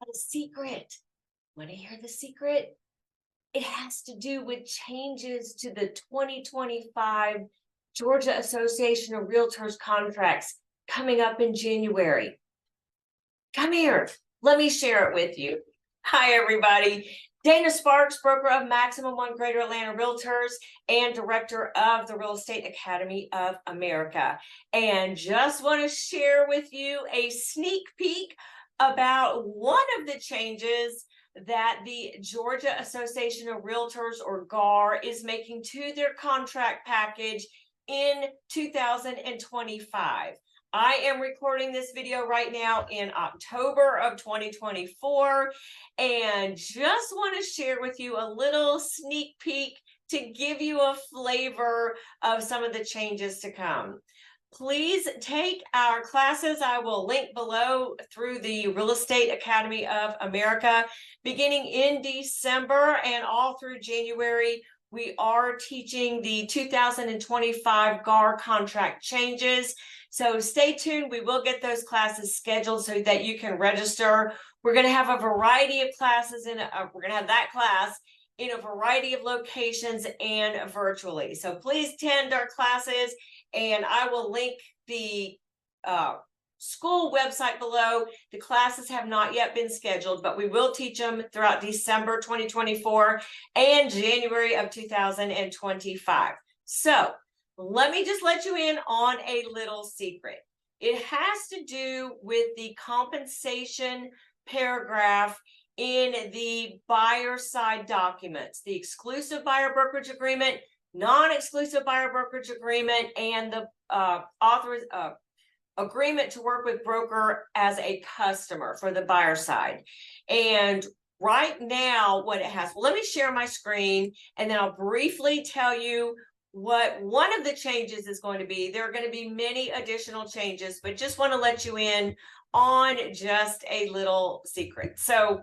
A secret. Want to hear the secret? It has to do with changes to the 2025 Georgia Association of Realtors contracts coming up in January. Come here. Let me share it with you. Hi, everybody. Dana Sparks, broker of Maximum One Greater Atlanta Realtors and director of the Real Estate Academy of America. And just want to share with you a sneak peek about one of the changes that the Georgia Association of Realtors, or GAR, is making to their contract package in 2025. I am recording this video right now in October of 2024 and just want to share with you a little sneak peek to give you a flavor of some of the changes to come. Please take our classes. I will link below through the Real Estate Academy of America. Beginning in December and all through January, we are teaching the 2025 GAR contract changes. So stay tuned. We will get those classes scheduled so that you can register. We're going to have a variety of classes we're going to have that class in a variety of locations and virtually. So please attend our classes, and I will link the school website below. The classes have not yet been scheduled, but we will teach them throughout December 2024 and January of 2025. So let me just let you in on a little secret. It has to do with the compensation paragraph in the buyer side documents, the exclusive buyer brokerage agreement, non-exclusive buyer brokerage agreement, and the agreement to work with broker as a customer for the buyer side. And right now what it has, let me share my screen and then I'll briefly tell you what one of the changes is going to be. There are going to be many additional changes, but just want to let you in on just a little secret. So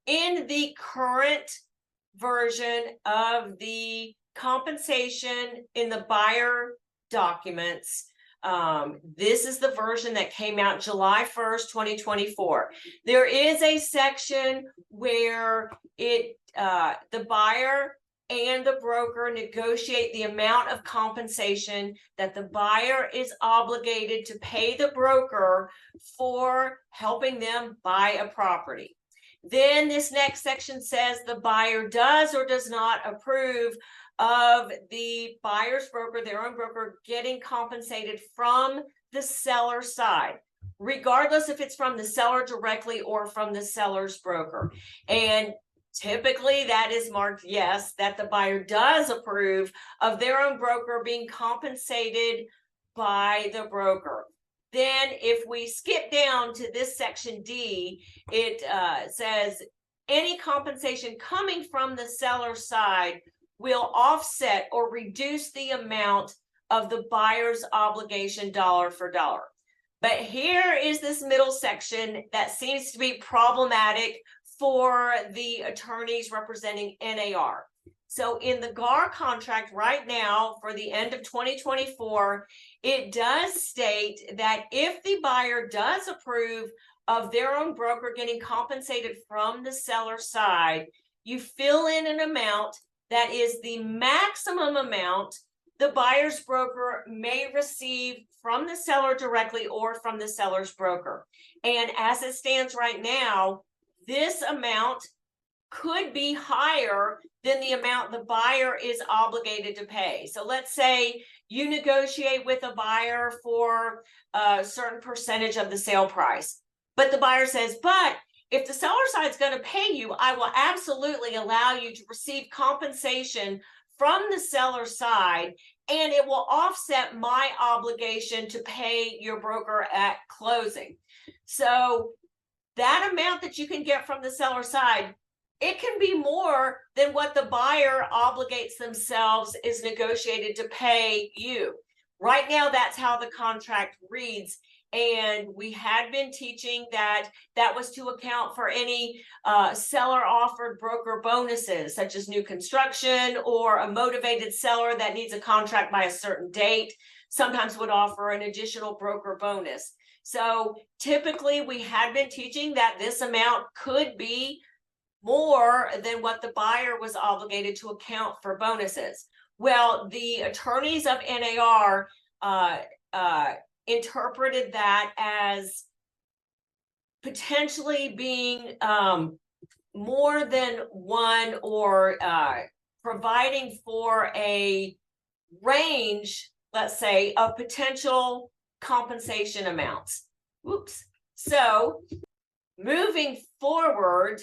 in the current version of the compensation in the buyer documents, this is the version that came out July 1st, 2024. There is a section where the buyer and the broker negotiate the amount of compensation that the buyer is obligated to pay the broker for helping them buy a property. Then this next section says the buyer does or does not approve of the buyer's broker, their own broker, getting compensated from the seller side, regardless if it's from the seller directly or from the seller's broker. And typically that is marked yes, that the buyer does approve of their own broker being compensated by the broker. Then if we skip down to this section D, it says any compensation coming from the seller side will offset or reduce the amount of the buyer's obligation dollar for dollar. But here is this middle section that seems to be problematic for the attorneys representing NAR. So in the GAR contract right now for the end of 2024, it does state that if the buyer does approve of their own broker getting compensated from the seller side, you fill in an amount that is the maximum amount the buyer's broker may receive from the seller directly or from the seller's broker. And as it stands right now, this amount could be higher than the amount the buyer is obligated to pay. So let's say you negotiate with a buyer for a certain percentage of the sale price, but the buyer says, but if the seller side is going to pay you, I will absolutely allow you to receive compensation from the seller side, and it will offset my obligation to pay your broker at closing. So that amount that you can get from the seller side, it can be more than what the buyer obligates themselves is negotiated to pay you. Right now, that's how the contract reads. And we had been teaching that that was to account for any seller offered broker bonuses, such as new construction or a motivated seller that needs a contract by a certain date, sometimes would offer an additional broker bonus. So typically we had been teaching that this amount could be more than what the buyer was obligated to account for bonuses. Well, the attorneys of NAR interpreted that as potentially being more than one, or providing for a range, let's say, of potential compensation amounts. Oops. So moving forward,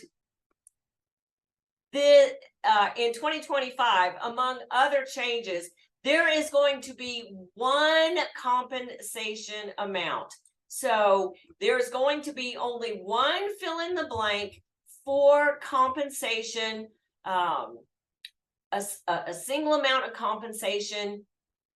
in 2025, among other changes, there is going to be one compensation amount. So there's going to be only one fill in the blank for compensation, a single amount of compensation,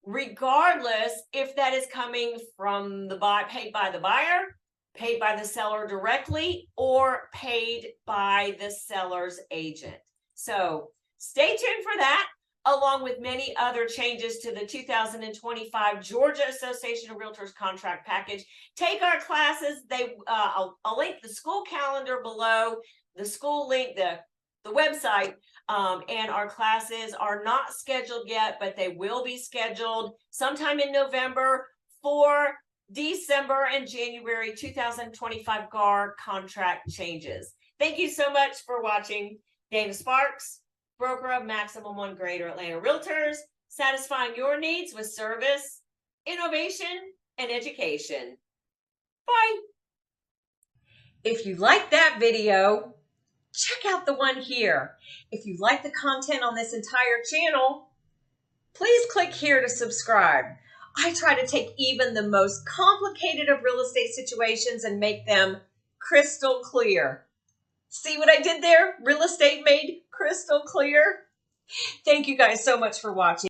regardless if that is coming from paid by the buyer, paid by the seller directly, or paid by the seller's agent. So stay tuned for that, along with many other changes to the 2025 Georgia Association of Realtors contract package. Take our classes. I'll link the school calendar below, the school link, the website, and our classes are not scheduled yet, but they will be scheduled sometime in November for December and January 2025 GAR contract changes. Thank you so much for watching. Dana Sparks, broker of Maximum One Greater Atlanta Realtors, satisfying your needs with service, innovation, and education. Bye. If you like that video, check out the one here. If you like the content on this entire channel, please click here to subscribe. I try to take even the most complicated of real estate situations and make them crystal clear. See what I did there? Real estate made crystal clear. Thank you guys so much for watching.